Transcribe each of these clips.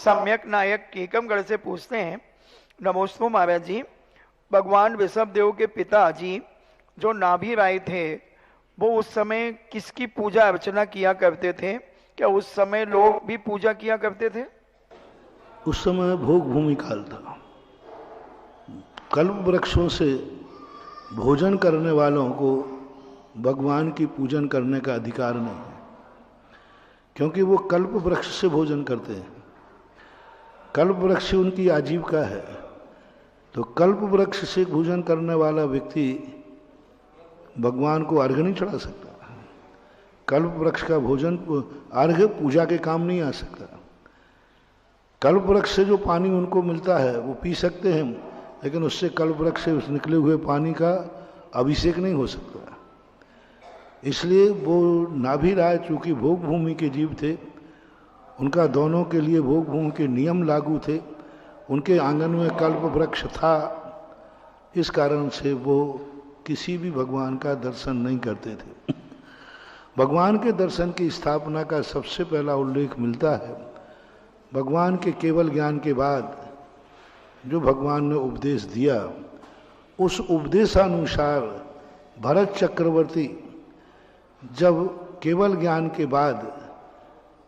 सम्यक नायक टीकमगढ़ से पूछते हैं, नमोस्तु महाराज जी। भगवान ऋषभदेव के पिता जी जो नाभि राय थे, वो उस समय किसकी पूजा अर्चना किया करते थे? क्या उस समय लोग भी पूजा किया करते थे? उस समय भोग भूमि काल था। कल्प वृक्षों से भोजन करने वालों को भगवान की पूजन करने का अधिकार नहीं है, क्योंकि वो कल्प वृक्ष से भोजन करते हैं। कल्प वृक्ष उनकी आजीविका है। तो कल्प वृक्ष से भोजन करने वाला व्यक्ति भगवान को अर्घ्य नहीं चढ़ा सकता। कल्प वृक्ष का भोजन अर्घ्य पूजा के काम नहीं आ सकता। कल्प वृक्ष से जो पानी उनको मिलता है वो पी सकते हैं, लेकिन उससे कल्प वृक्ष से उस निकले हुए पानी का अभिषेक नहीं हो सकता। इसलिए वो नाभि राय चूंकि भोग भूमि के जीव थे, उनका दोनों के लिए भोग भूमि के नियम लागू थे। उनके आंगन में कल्प वृक्ष था, इस कारण से वो किसी भी भगवान का दर्शन नहीं करते थे। भगवान के दर्शन की स्थापना का सबसे पहला उल्लेख मिलता है भगवान के केवल ज्ञान के बाद जो भगवान ने उपदेश दिया, उस उपदेशानुसार भरत चक्रवर्ती जब केवल ज्ञान के बाद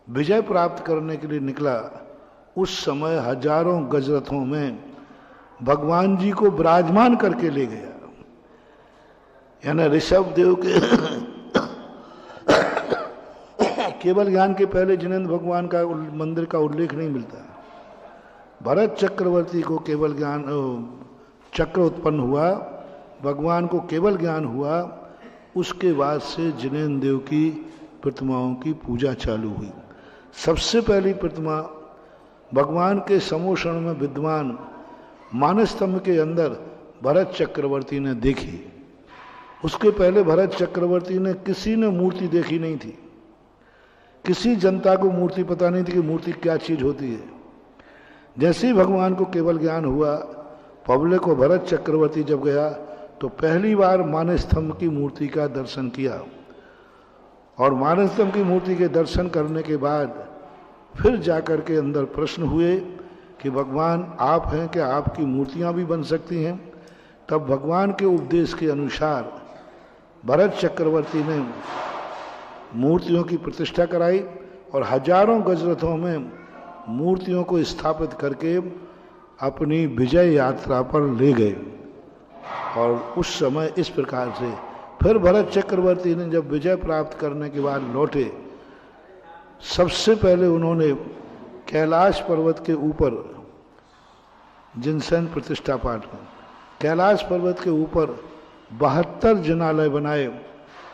विजय प्राप्त करने के लिए निकला, उस समय हजारों गजरथों में भगवान जी को विराजमान करके ले गया। यानी ऋषभदेव के केवल ज्ञान के पहले जिनेंद्र भगवान का मंदिर का उल्लेख नहीं मिलता। भरत चक्रवर्ती को केवल ज्ञान चक्र उत्पन्न हुआ, भगवान को केवल ज्ञान हुआ, उसके बाद से जिनेंद्र देव की प्रतिमाओं की पूजा चालू हुई। सबसे पहली प्रतिमा भगवान के समोषण में विद्यमान मानस्तंभ के अंदर भरत चक्रवर्ती ने देखी। उसके पहले भरत चक्रवर्ती ने किसी ने मूर्ति देखी नहीं थी। किसी जनता को मूर्ति पता नहीं थी कि मूर्ति क्या चीज होती है। जैसे ही भगवान को केवल ज्ञान हुआ, पब्लिक को भरत चक्रवर्ती जब गया तो पहली बार मानस्तंभ की मूर्ति का दर्शन किया। और मानस्तंभ की मूर्ति के दर्शन करने के बाद फिर जाकर के अंदर प्रश्न हुए कि भगवान आप हैं, क्या आपकी मूर्तियां भी बन सकती हैं? तब भगवान के उपदेश के अनुसार भरत चक्रवर्ती ने मूर्तियों की प्रतिष्ठा कराई और हजारों गजरथों में मूर्तियों को स्थापित करके अपनी विजय यात्रा पर ले गए। और उस समय इस प्रकार से फिर भरत चक्रवर्ती ने जब विजय प्राप्त करने के बाद लौटे, सबसे पहले उन्होंने कैलाश पर्वत के ऊपर जिनसेन प्रतिष्ठा पाठ में कैलाश पर्वत के ऊपर 72 जिनालय बनाए।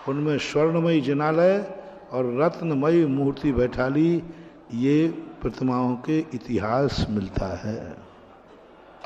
उनमें स्वर्णमयी जिनालय और रत्नमयी मूर्ति बैठा ली। ये प्रतिमाओं के इतिहास मिलता है।